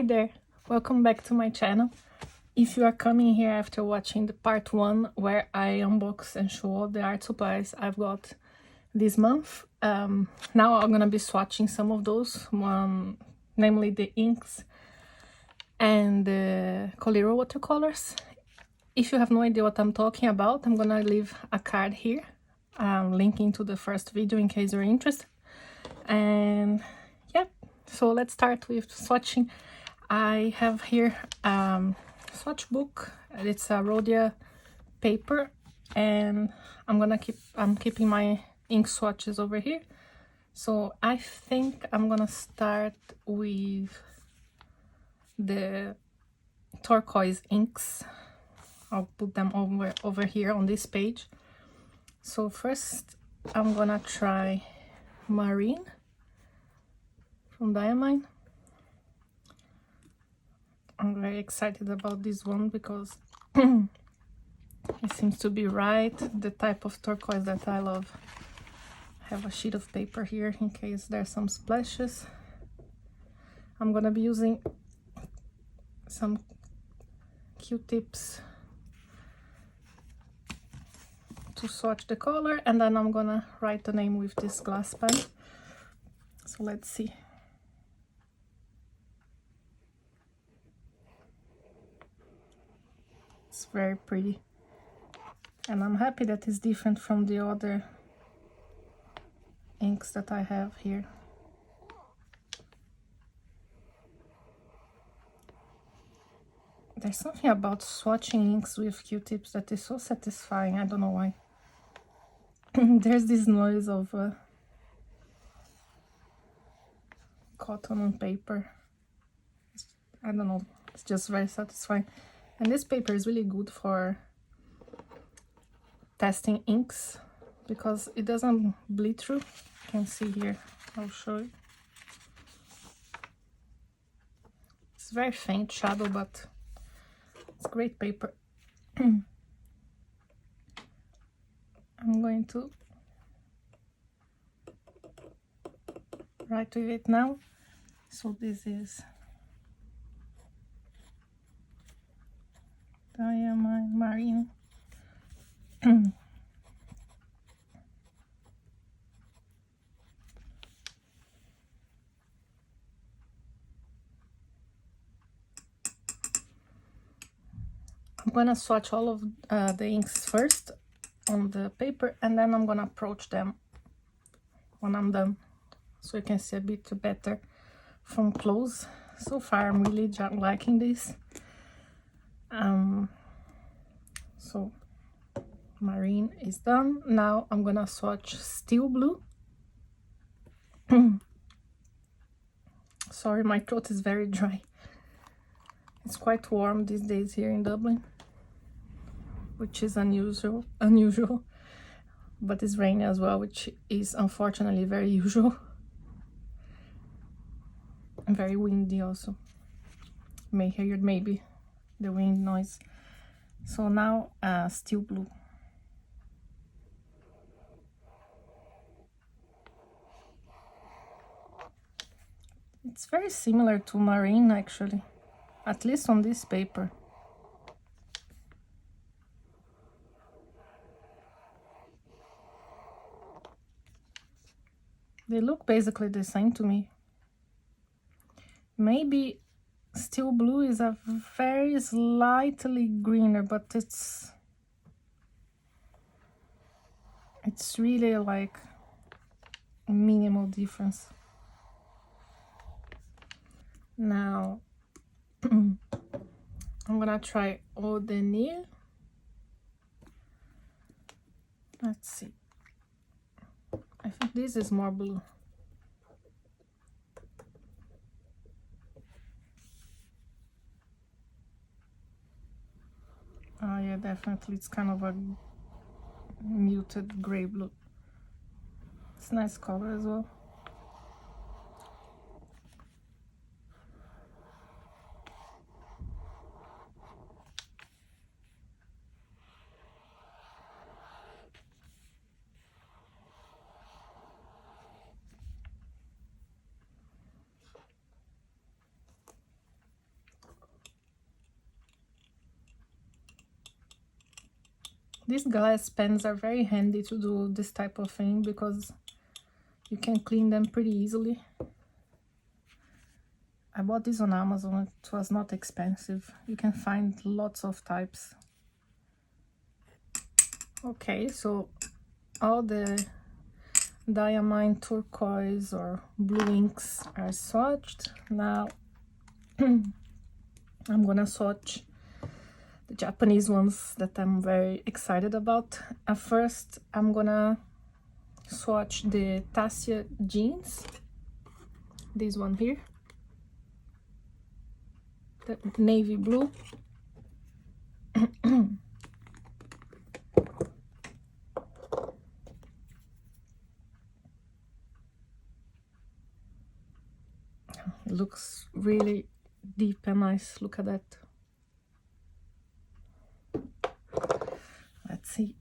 Hi there, welcome back to my channel. If you are coming here after watching the part 1 where I unbox and show all the art supplies I've got this month, now I'm gonna be swatching some of those, namely the inks and the Coliro watercolors. If you have no idea what I'm talking about, I'm gonna leave a card here, linking to the first video in case you're interested. And yeah, so let's start with swatching. I have here swatch book. It's a Rhodia paper, and I'm keeping my ink swatches over here. So I think I'm gonna start with the turquoise inks. I'll put them over here on this page. So first I'm gonna try Marine from Diamine. I'm very excited about this one because it seems to be right the type of turquoise that I love. I have a sheet of paper here in case there's some splashes. I'm gonna be using some Q-tips to swatch the color, and then I'm gonna write the name with this glass pen. So let's see. It's very pretty, and I'm happy that it's different from the other inks that I have here. There's something about swatching inks with Q-tips that is so satisfying. I don't know why. There's this noise of cotton on paper. I don't know, it's just very satisfying. And this paper is really good for testing inks because it doesn't bleed through. You can see here, I'll show you. It's very faint shadow, but it's great paper. I'm going to write with it now. So this is Diamine Marine. I'm gonna swatch all of the inks first on the paper, and then I'm gonna approach them when I'm done, so you can see a bit better from close. So far I'm really liking this. So Marine is done. Now I'm gonna swatch Steel Blue. Sorry, my throat is very dry. It's quite warm these days here in Dublin, which is unusual, but it's rainy as well, which is unfortunately very usual. And very windy also. You may hear maybe the wind noise. So now Steel Blue. It's very similar to Marine actually, at least on this paper. They look basically the same to me. Maybe Steel Blue is a very slightly greener, but it's really like a minimal difference. Now I'm gonna try Eau de Nil. Let's see. I think this is more blue. Oh yeah, definitely. It's kind of a muted gray blue. It's a nice color as well. These glass pens are very handy to do this type of thing because you can clean them pretty easily. I bought this on Amazon. It was not expensive. You can find lots of types. Okay, so all the diamond, turquoise or blue inks are swatched. Now I'm gonna swatch the Japanese ones that I'm very excited about. At first, I'm gonna swatch the Tassia jeans, this one here, the navy blue. It looks really deep and nice. Look at that. Let's see.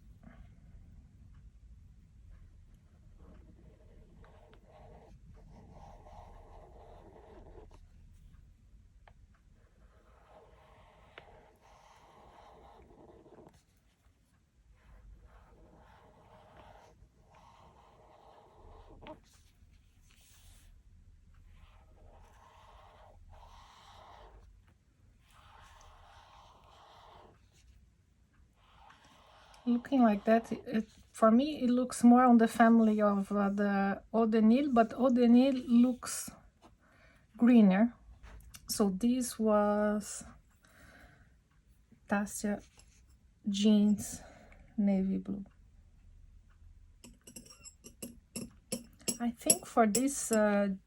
Looking like that, for me it looks more on the family of the Eau de Nil, but Eau de Nil looks greener. So this was Tassia jeans navy blue. I think for this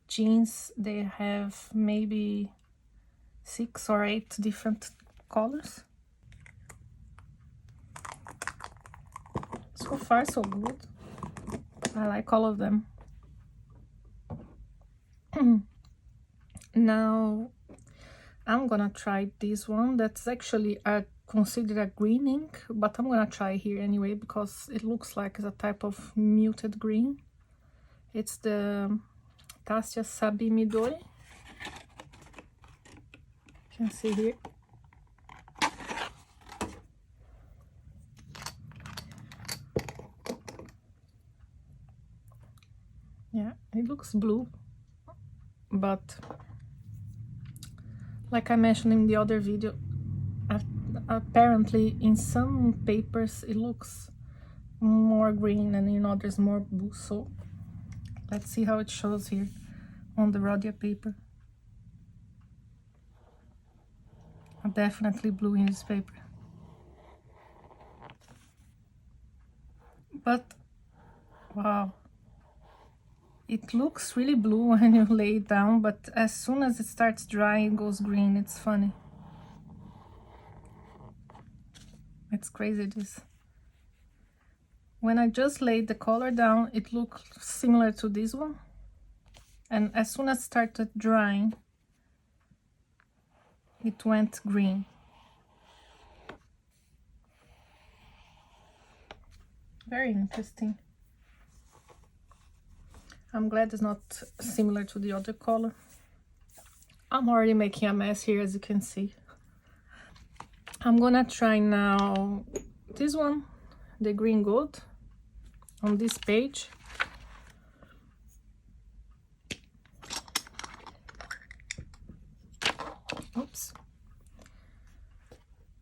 jeans they have maybe 6 or 8 different colors. So far so good. I like all of them. Now I'm gonna try this one. That's actually considered a green ink, but I'm gonna try here anyway because it looks like it's a type of muted green. It's the Tassia Sabi Midori. You can see here. Yeah, it looks blue, but like I mentioned in the other video, apparently in some papers it looks more green and in others more blue. So let's see how it shows here on the Rhodia paper. Definitely blue in this paper. But wow, it looks really blue when you lay it down, but as soon as it starts drying it goes green. It's funny. It's crazy this. When I just laid the color down, it looked similar to this one. And as soon as it started drying, it went green. Very interesting. I'm glad it's not similar to the other color. I'm already making a mess here, as you can see. I'm gonna try now this one, the green gold, on this page. Oops.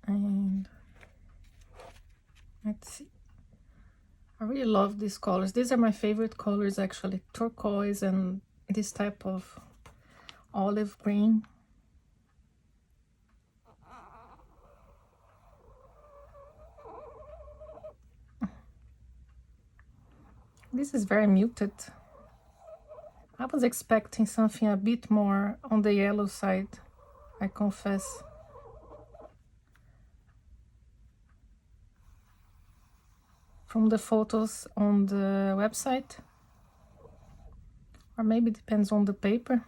And let's see. I really love these colors. These are my favorite colors actually. Turquoise and this type of olive green. This is very muted. I was expecting something a bit more on the yellow side, I confess. From the photos on the website, or maybe it depends on the paper.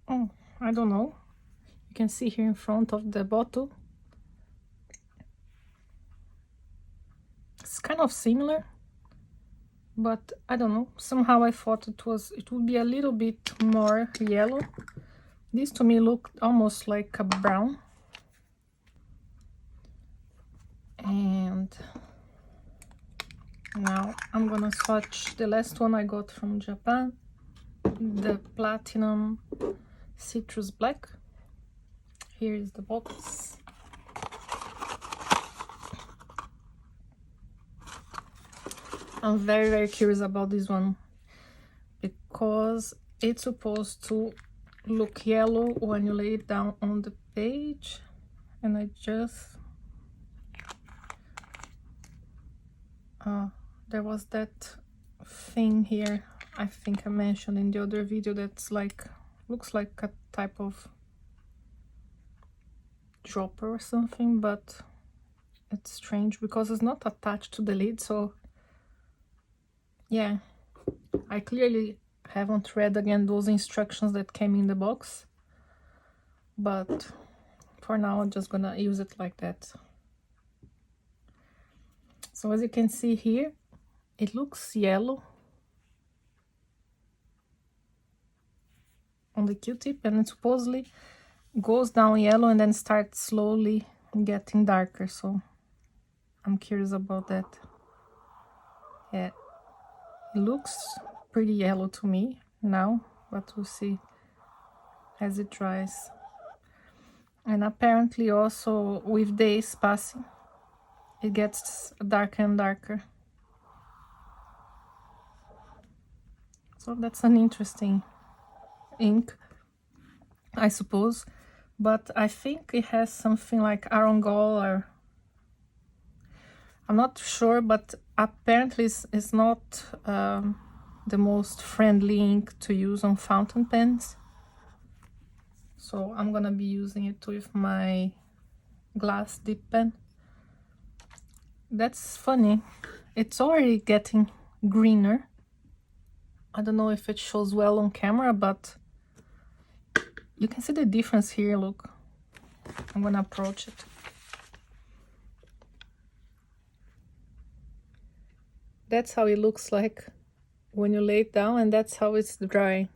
Oh, I don't know. You can see here in front of the bottle. It's kind of similar. but I don't know, somehow I thought it would be a little bit more yellow. This to me looked almost like a brown. And now I'm gonna swatch the last one I got from Japan, the Platinum Citrus Black. Here is the box. I'm very curious about this one because it's supposed to look yellow when you lay it down on the page, and I just there was that thing here I think I mentioned in the other video that's like looks like a type of dropper or something, but it's strange because it's not attached to the lid. So yeah, I clearly haven't read again those instructions that came in the box, but for now I'm just gonna use it like that. So as you can see here, it looks yellow on the Q-tip, and it supposedly goes down yellow and then starts slowly getting darker. So I'm curious about that. Yeah, it looks pretty yellow to me now, but we'll see as it dries. And apparently also with days passing, it gets darker and darker. So that's an interesting ink, I suppose. But I think it has something like arangol, or I'm not sure, but apparently it's not the most friendly ink to use on fountain pens. So I'm gonna be using it with my glass dip pen. That's funny, it's already getting greener. I don't know if it shows well on camera, but you can see the difference here. Look, I'm gonna approach it. That's how it looks like when you lay it down, and that's how it's drying.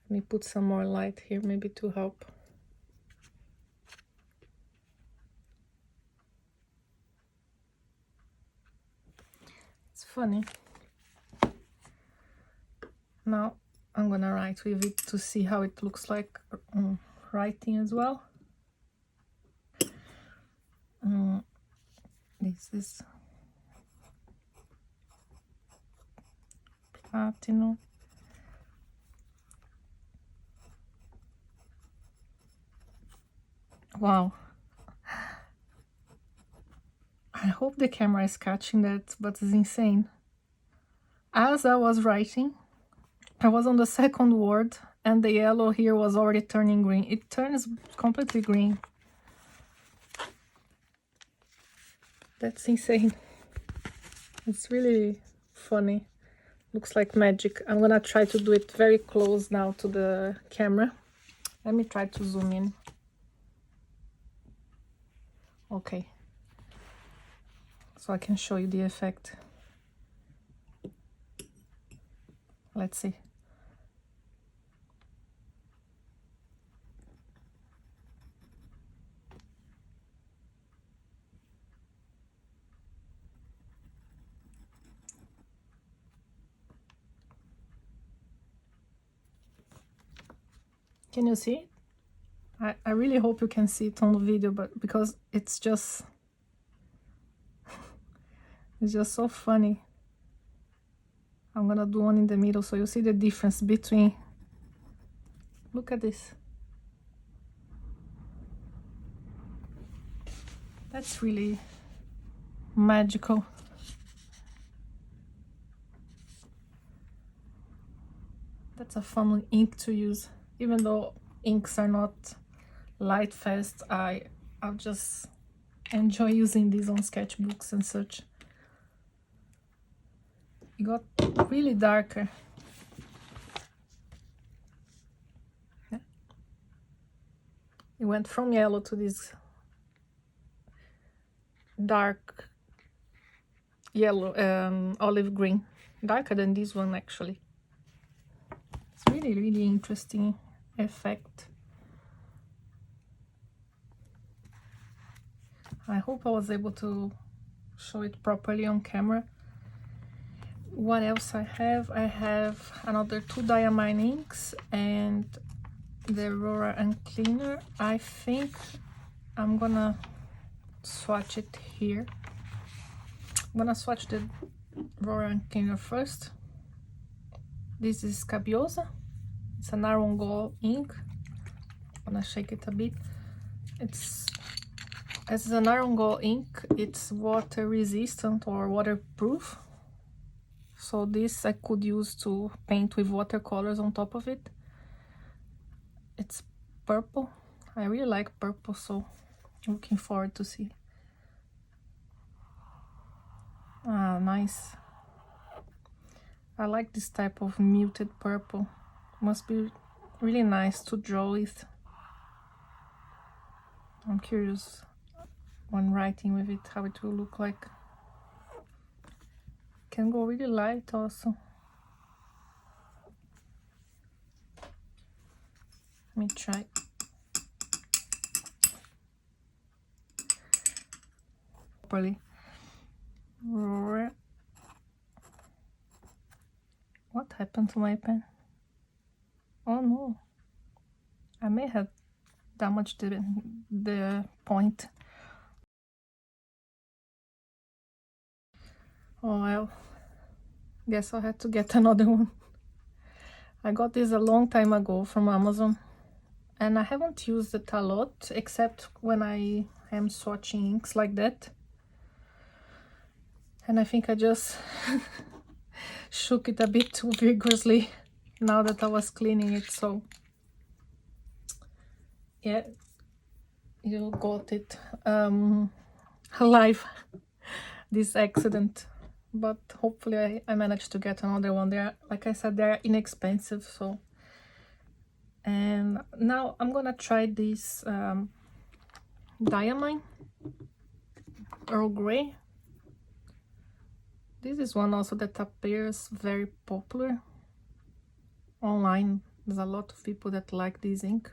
Let me put some more light here, maybe to help. It's funny. Now I'm gonna write with it to see how it looks like writing as well. This is Platinum. Wow. I hope the camera is catching that, but it's insane. As I was writing, I was on the second word and the yellow here was already turning green. It turns completely green. That's insane. It's really funny. Looks like magic. I'm gonna try to do it very close now to the camera. Let me try to zoom in. Okay. So I can show you the effect. Let's see. Can you see it? I really hope you can see it on the video, but because it's just it's just so funny. I'm gonna do one in the middle so you see the difference between. Look at this. That's really magical. That's a fun ink to use. Even though inks are not light fast, I'll just enjoy using these on sketchbooks and such. It got really darker. Yeah. It went from yellow to this dark yellow, olive green, darker than this one actually. It's really interesting effect. I hope I was able to show it properly on camera. What else I have? I have another 2 diamine inks and the Aurora and Cleaner. I think I'm gonna swatch it here. I'm gonna swatch the Aurora and Cleaner first. This is Scabiosa. It's an iron gall ink. I'm gonna shake it a bit. As an iron gall ink, it's water resistant or waterproof. So this I could use to paint with watercolors on top of it. It's purple. I really like purple, so I'm looking forward to see. Ah, nice. I like this type of muted purple. Must be really nice to draw with. I'm curious when writing with it how it will look like. Can go really light also. Let me try. Properly. What happened to my pen? Oh no. I may have damaged the point. Oh well. Guess I'll have to get another one. I got this a long time ago from Amazon. And I haven't used it a lot, except when I am swatching inks like that. And I think I just shook it a bit too vigorously now that I was cleaning it, so yeah, you got it alive, this accident. But hopefully I managed to get another one. They're, like I said, they're inexpensive, so. And now I'm gonna try this diamine Earl Grey. This is one also that appears very popular online. There's a lot of people that like this ink.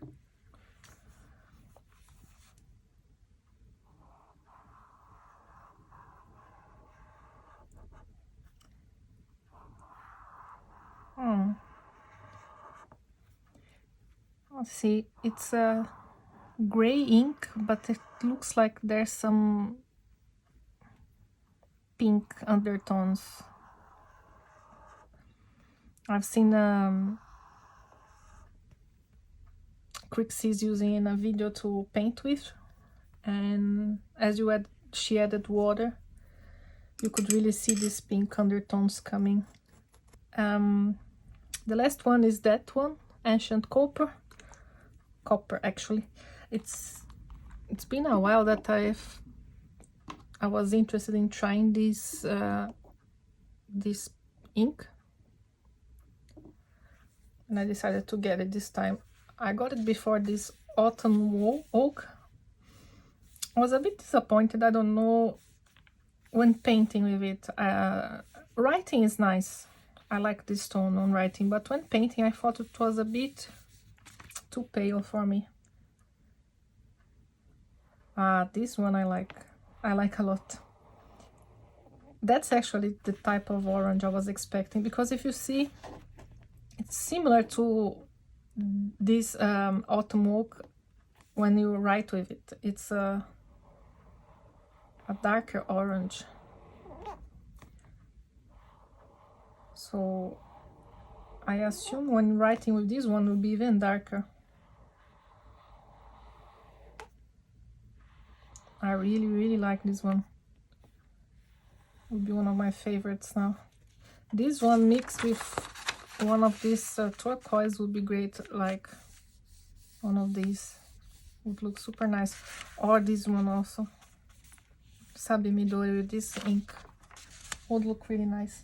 Let's see, it's a gray ink, but it looks like there's some pink undertones. I've seen Crixie's using in a video to paint with, and as she added water, you could really see these pink undertones coming. The last one is that one, Ancient Copper actually. It's been a while that I was interested in trying this ink, and I decided to get it this time. I got it before this Autumn Oak. I was a bit disappointed. I don't know, when painting with it. Writing is nice. I like this tone on writing, but when painting I thought it was a bit too pale for me. This one I like a lot. That's actually the type of orange I was expecting, because if you see, it's similar to this Autumn Oak when you write with it. It's a darker orange. So I assume when writing with this one will be even darker. I really like this one. Will be one of my favorites now. This one mixed with one of these turquoise would be great, like one of these would look super nice, or this one also, Sabe Midori, with this ink would look really nice.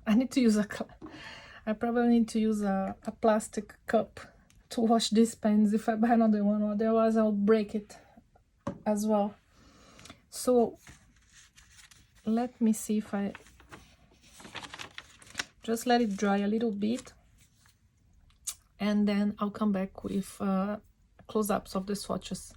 I need to use I probably need to use a plastic cup to wash these pens if I buy another one, otherwise I'll break it as well. So let me see if I just let it dry a little bit, and then I'll come back with close-ups of the swatches.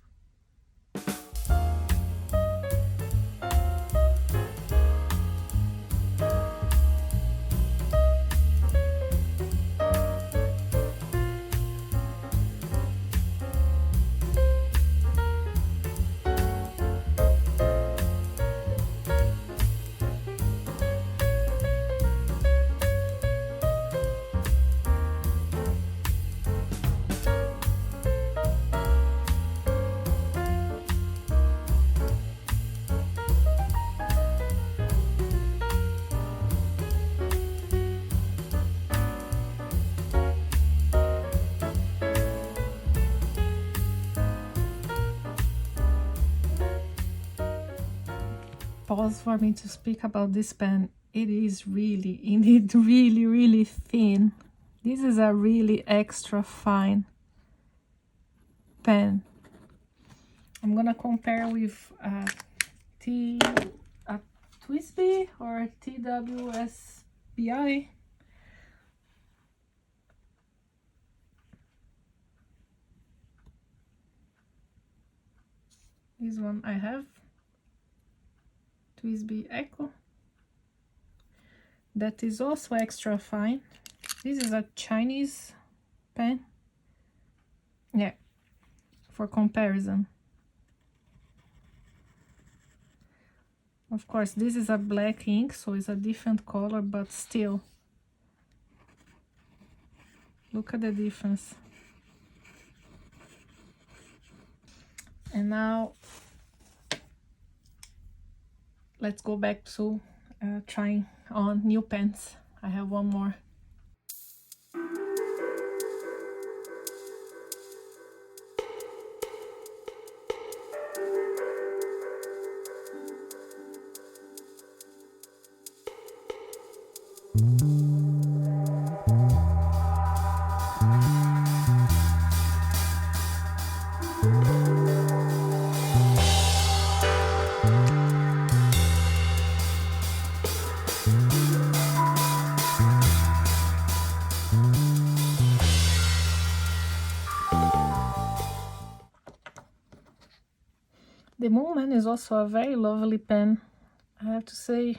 Pause for me to speak about this pen. It is really, indeed, really thin. This is a really extra fine pen. I'm gonna compare with Twisby or TWSBI. This one I have. Twisby Echo, that is also extra fine. This is a Chinese pen, yeah, for comparison. Of course, this is a black ink, so it's a different color, but still, look at the difference. And now let's go back to trying on new pens. I have one more. The Moonman is also a very lovely pen, I have to say.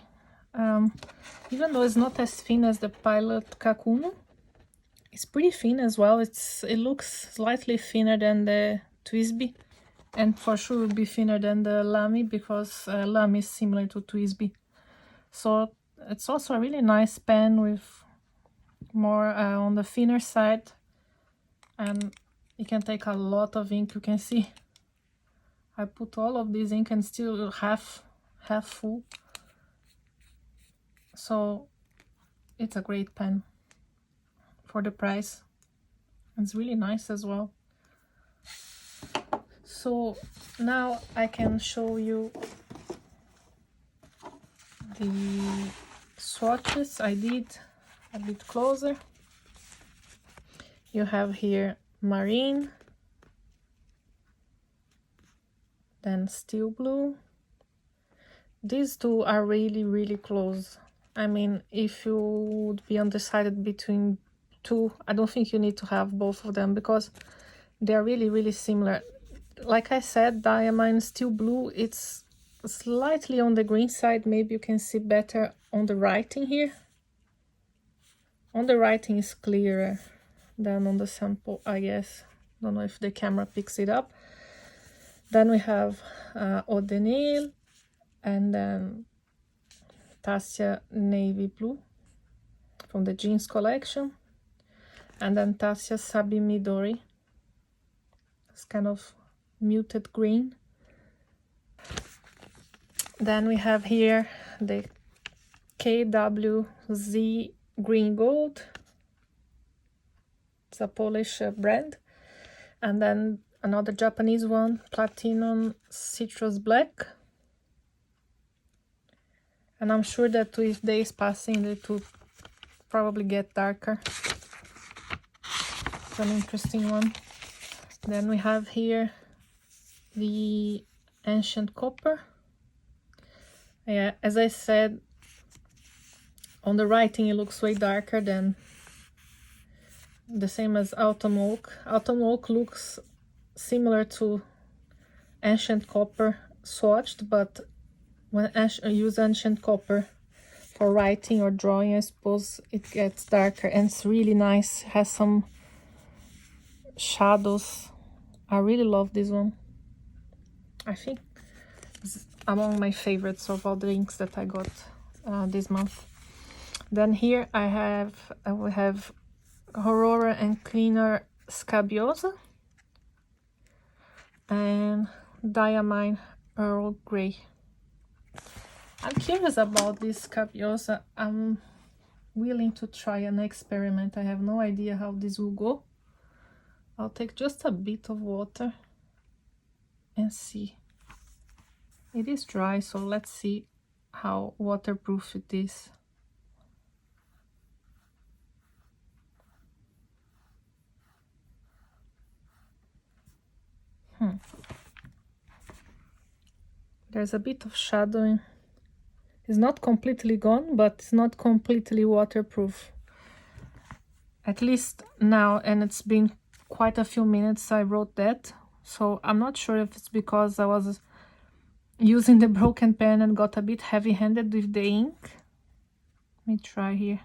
Even though it's not as thin as the Pilot Kakuno, it's pretty thin as well. It looks slightly thinner than the Twisby, and for sure will be thinner than the Lamy, because Lamy is similar to Twisby. So it's also a really nice pen with more on the thinner side, and it can take a lot of ink. You can see I put all of this ink and still half full. So it's a great pen for the price. It's really nice as well. So now I can show you the swatches I did a bit closer. You have here Marine, then Steel Blue. These two are really close. I mean, if you would be undecided between two, I don't think you need to have both of them, because they're really similar. Like I said, Diamine Steel Blue, it's slightly on the green side. Maybe you can see better on the writing here. On the writing is clearer than on the sample, I guess. Don't know if the camera picks it up. Then we have Eau de Nil, and then Tassia Navy Blue from the jeans collection, and then Tassia Sabi Midori. It's kind of muted green. Then we have here the KWZ Green Gold. It's a Polish brand. And then another Japanese one, Platinum Citrus Black. And I'm sure that with days passing, it will probably get darker. It's an interesting one. Then we have here the Ancient Copper. Yeah, as I said, on the writing it looks way darker than the same as Autumn Oak. Autumn Oak looks similar to Ancient Copper swatched, but when I use Ancient Copper for writing or drawing, I suppose it gets darker, and it's really nice. It has some shadows. I really love this one. I think it's among my favorites of all the inks that I got this month. Then here I will have Aurora and Cleaner Scabiosa and Diamine Earl Grey. I'm curious about this Scabiosa. I'm willing to try an experiment. I have no idea how this will go. I'll take just a bit of water and see. It is dry, so let's see how waterproof it is. There's a bit of shadowing. It's not completely gone, but it's not completely waterproof. At least now, and it's been quite a few minutes I wrote that. So I'm not sure if it's because I was using the broken pen and got a bit heavy-handed with the ink. Let me try here.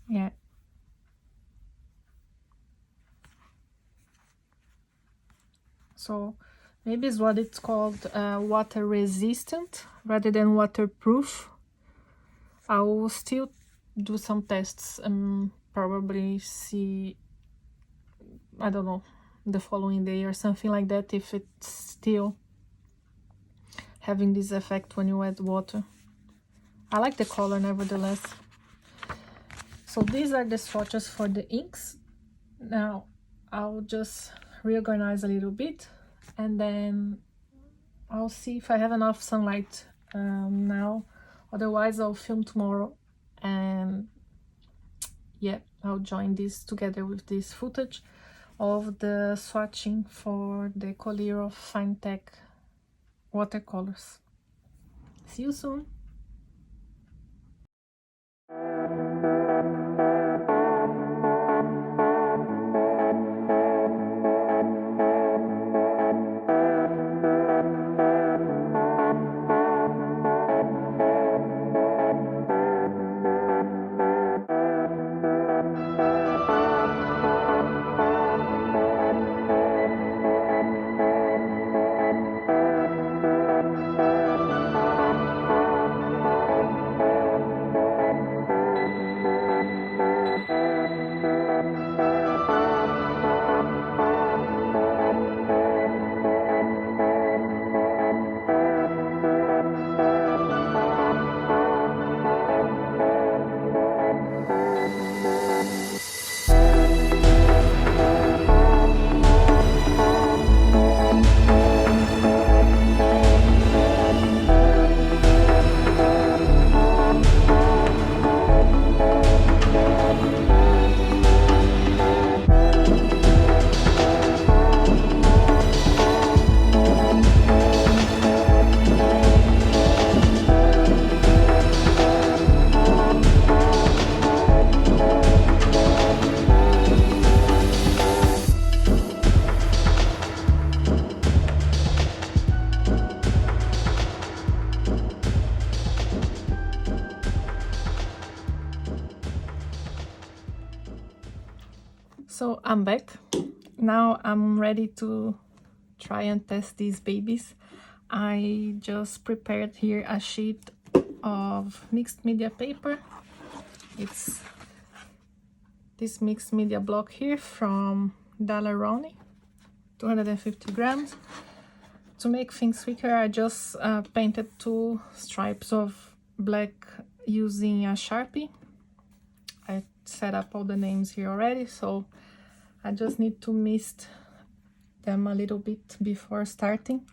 Yeah. So maybe it's what it's called water resistant rather than waterproof. I will still do some tests and probably see, I don't know, the following day or something like that, if it's still having this effect when you add water. I like the color nevertheless. So these are the swatches for the inks. Now I'll just reorganize a little bit and then I'll see if I have enough sunlight now. Otherwise I'll film tomorrow, and yeah, I'll join this together with this footage of the swatching for the Coliro Fine Tech watercolors. See you soon! So I'm back. Now I'm ready to try and test these babies. I just prepared here a sheet of mixed media paper. It's this mixed media block here from Daleroni, 250 grams. To make things quicker, I just painted 2 stripes of black using a Sharpie. I set up all the names here already, so I just need to mist them a little bit before starting.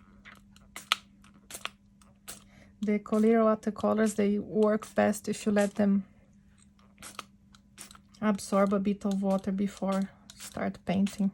The Coliro watercolors, they work best if you let them absorb a bit of water before start painting.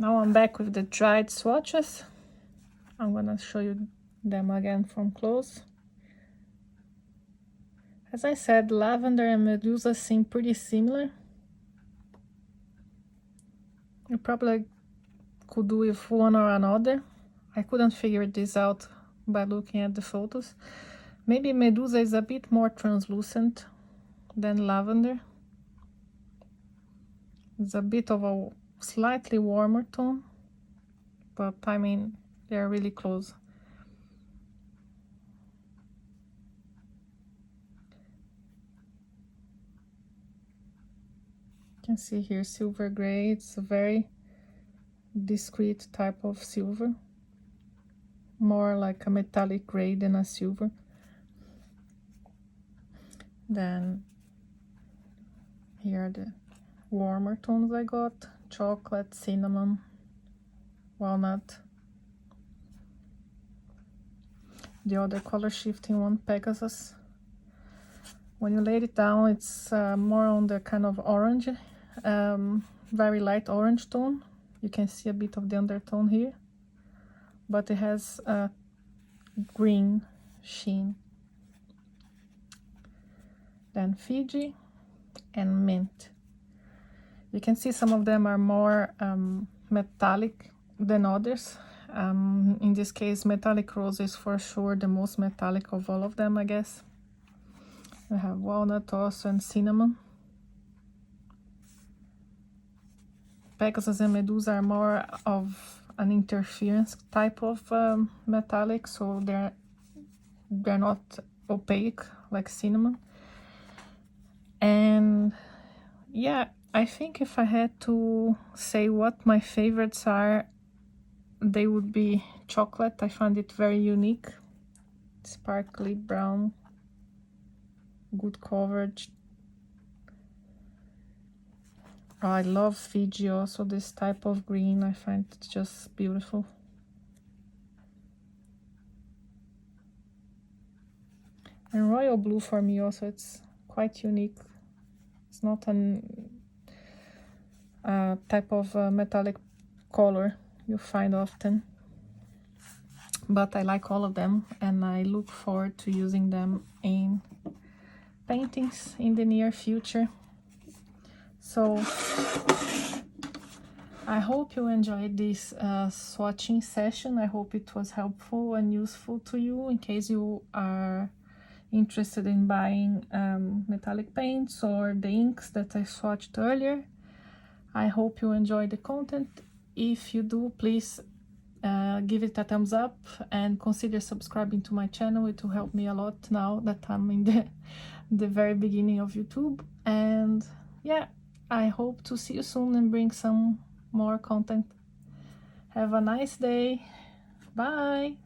Now I'm back with the dried swatches. I'm gonna show you them again from close. As I said, lavender and Medusa seem pretty similar. You probably could do with one or another. I couldn't figure this out by looking at the photos. Maybe Medusa is a bit more translucent than lavender. It's a bit of a slightly warmer tone, but I mean, they're really close. You can see here silver gray. It's a very discreet type of silver, more like a metallic gray than a silver. Then here are the warmer tones I got: chocolate, cinnamon, walnut. The other color shifting one, Pegasus. When you lay it down, it's more on the kind of orange, very light orange tone. You can see a bit of the undertone here, but it has a green sheen. Then Fiji and mint. You can see some of them are more metallic than others. In this case, metallic rose is for sure the most metallic of all of them, I guess. We have walnut also and cinnamon. Pegasus and Medusa are more of an interference type of metallic, so they're not opaque like cinnamon. And yeah, I think if I had to say what my favorites are, they would be chocolate. I find it very unique. Sparkly brown, good coverage. I love Fiji also, this type of green. I find it just beautiful. And royal blue for me also, it's quite unique. It's not a type of metallic color you find often, but I like all of them, and I look forward to using them in paintings in the near future. So I hope you enjoyed this swatching session. I hope it was helpful and useful to you in case you are interested in buying metallic paints or the inks that I swatched earlier. I hope you enjoyed the content. If you do, please give it a thumbs up and consider subscribing to my channel. It will help me a lot now that I'm in the very beginning of YouTube. And yeah, I hope to see you soon and bring some more content. Have a nice day. Bye.